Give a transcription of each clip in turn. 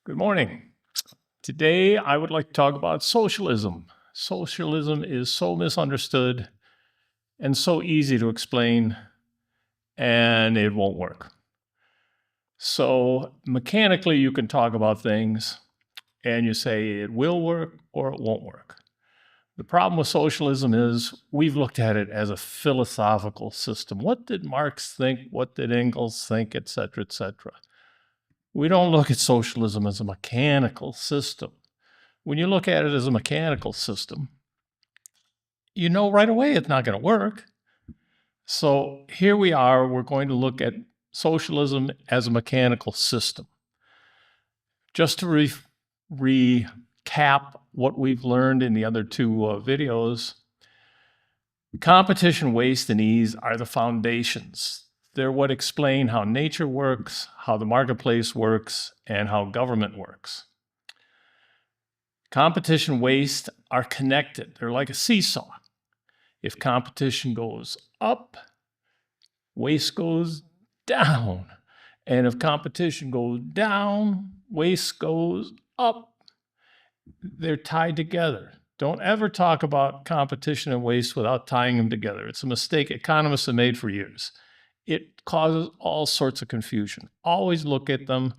Good morning. Today, I would like to talk about socialism. Socialism is so misunderstood and so easy to explain, and it won't work. So mechanically, you can talk about things and you say it will work or it won't work. The problem with socialism is we've looked at it as a philosophical system. What did Marx think? What did Engels think, et cetera, et cetera? We don't look at socialism as a mechanical system. When you look at it as a mechanical system, you know right away it's not going to work. So here we are, we're going to look at socialism as a mechanical system. Just to recap what we've learned in the other two videos, competition, waste, and ease are the foundations. They're what explain how nature works, how the marketplace works, and how government works. Competition, waste are connected. They're like a seesaw. If competition goes up, waste goes down. And if competition goes down, waste goes up. They're tied together. Don't ever talk about competition and waste without tying them together. It's a mistake economists have made for years. It causes all sorts of confusion. Always look at them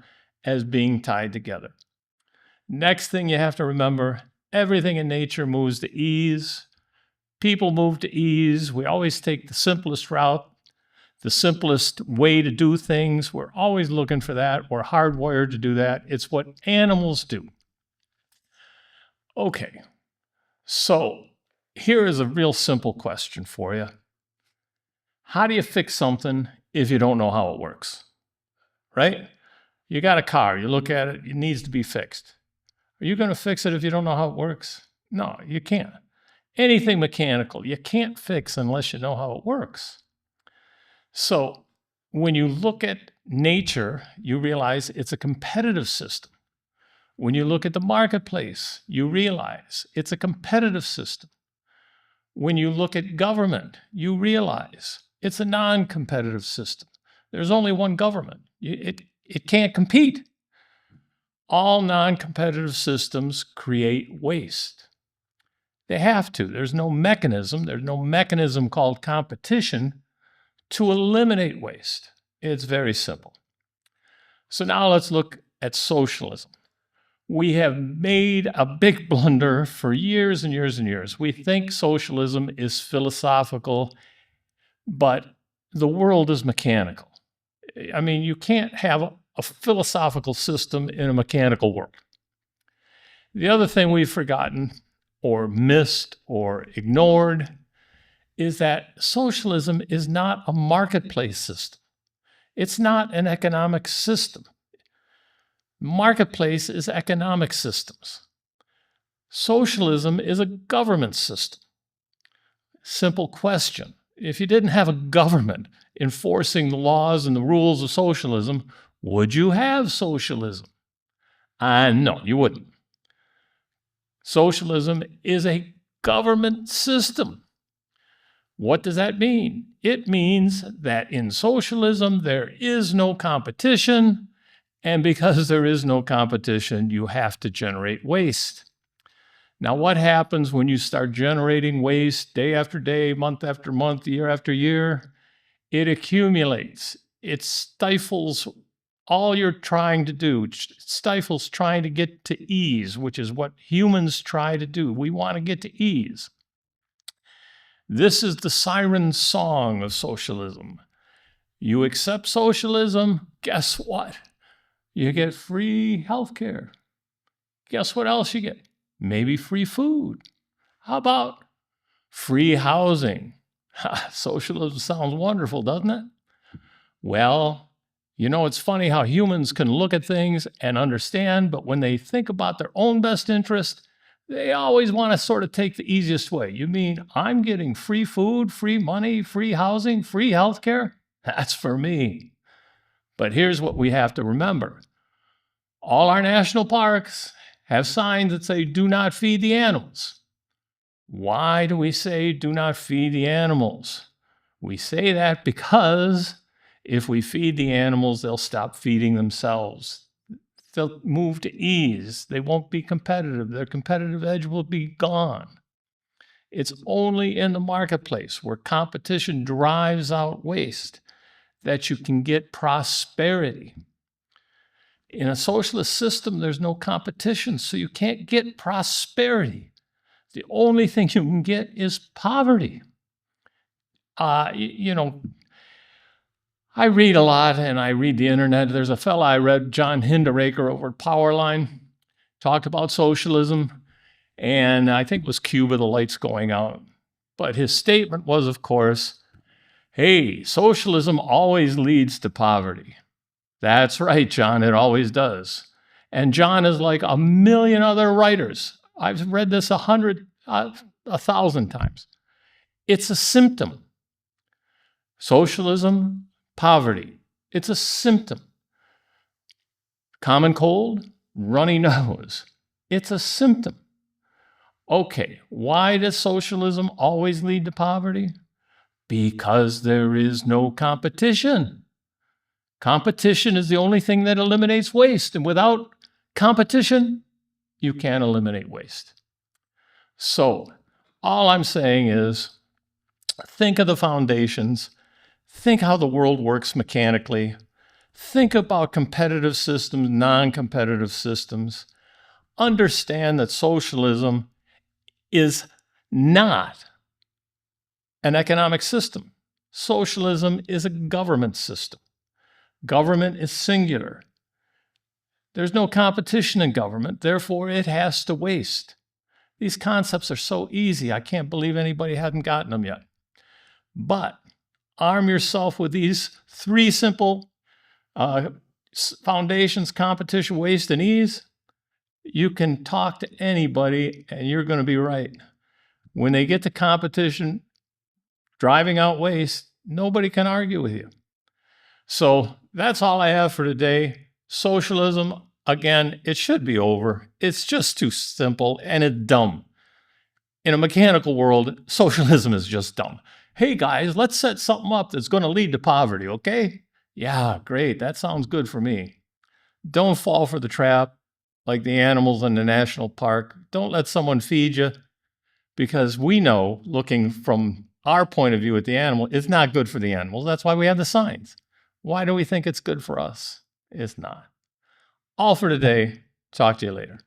as being tied together. Next thing you have to remember, everything in nature moves to ease. People move to ease. We always take the simplest route, the simplest way to do things. We're always looking for that. We're hardwired to do that. It's what animals do. Okay, so here is a real simple question for you. How do you fix something if you don't know how it works? Right? You got a car, you look at it, it needs to be fixed. Are you going to fix it if you don't know how it works? No, you can't. Anything mechanical, you can't fix unless you know how it works. So when you look at nature, you realize it's a competitive system. When you look at the marketplace, you realize it's a competitive system. When you look at government, you realize it's a non-competitive system. There's only one government. It can't compete. All non-competitive systems create waste. They have to. There's no mechanism called competition to eliminate waste. It's very simple. So now let's look at socialism. We have made a big blunder for years and years and years. We think socialism is philosophical, but the world is mechanical. I mean, you can't have a philosophical system in a mechanical world. The other thing we've forgotten or missed or ignored is that socialism is not a marketplace system. It's not an economic system. Marketplace is economic systems. Socialism is a government system. Simple question. If you didn't have a government enforcing the laws and the rules of socialism, would you have socialism? No, you wouldn't. Socialism is a government system. What does that mean? It means that in socialism, there is no competition. And because there is no competition, you have to generate waste. Now, what happens when you start generating waste day after day, month after month, year after year? It accumulates. It stifles all you're trying to do. It stifles trying to get to ease, which is what humans try to do. We want to get to ease. This is the Siren song of socialism. You accept socialism, guess what? You get free healthcare. Guess what else you get? Maybe free food. How about free housing? Socialism sounds wonderful, doesn't it? Well, you know, it's funny how humans can look at things and understand, but when they think about their own best interest, they always want to sort of take the easiest way. You mean I'm getting free food, free money, free housing, free healthcare? That's for me. But here's what we have to remember. All our national parks have signs that say, do not feed the animals. Why do we say, do not feed the animals? We say that because if we feed the animals, they'll stop feeding themselves. They'll move to ease. They won't be competitive. Their competitive edge will be gone. It's only in the marketplace where competition drives out waste that you can get prosperity. In a socialist system, there's no competition, so you can't get prosperity. The only thing you can get is poverty. You know, I read a lot and I read the internet. There's a fella I read, John Hinderaker over at Powerline, talked about socialism, and I think it was Cuba, the lights going out. But his statement was, of course, hey, socialism always leads to poverty. That's right, John, it always does. And John is like a million other writers. I've read this 1,000 times. It's a symptom. Socialism, poverty. It's a symptom. Common cold, runny nose. It's a symptom. Okay, why does socialism always lead to poverty? Because there is no competition. Competition is the only thing that eliminates waste, and without competition, you can't eliminate waste. So, all I'm saying is, think of the foundations, think how the world works mechanically, think about competitive systems, non-competitive systems, understand that socialism is not an economic system. Socialism is a government system. Government is singular. There's no competition in government, therefore it has to waste. These concepts are so easy, I can't believe anybody hadn't gotten them yet. But arm yourself with these three simple foundations: competition, waste, and ease. You can talk to anybody and you're going to be right. When they get to competition, driving out waste, nobody can argue with you. So that's all I have for today. Socialism, again, it should be over. It's just too simple and it's dumb. In a mechanical world, socialism is just dumb. Hey guys, let's set something up that's going to lead to poverty, okay? Yeah, great. That sounds good for me. Don't fall for the trap like the animals in the national park. Don't let someone feed you, because we know, looking from our point of view at the animal, it's not good for the animals. That's why we have the signs. Why do we think it's good for us? It's not. All for today. Talk to you later.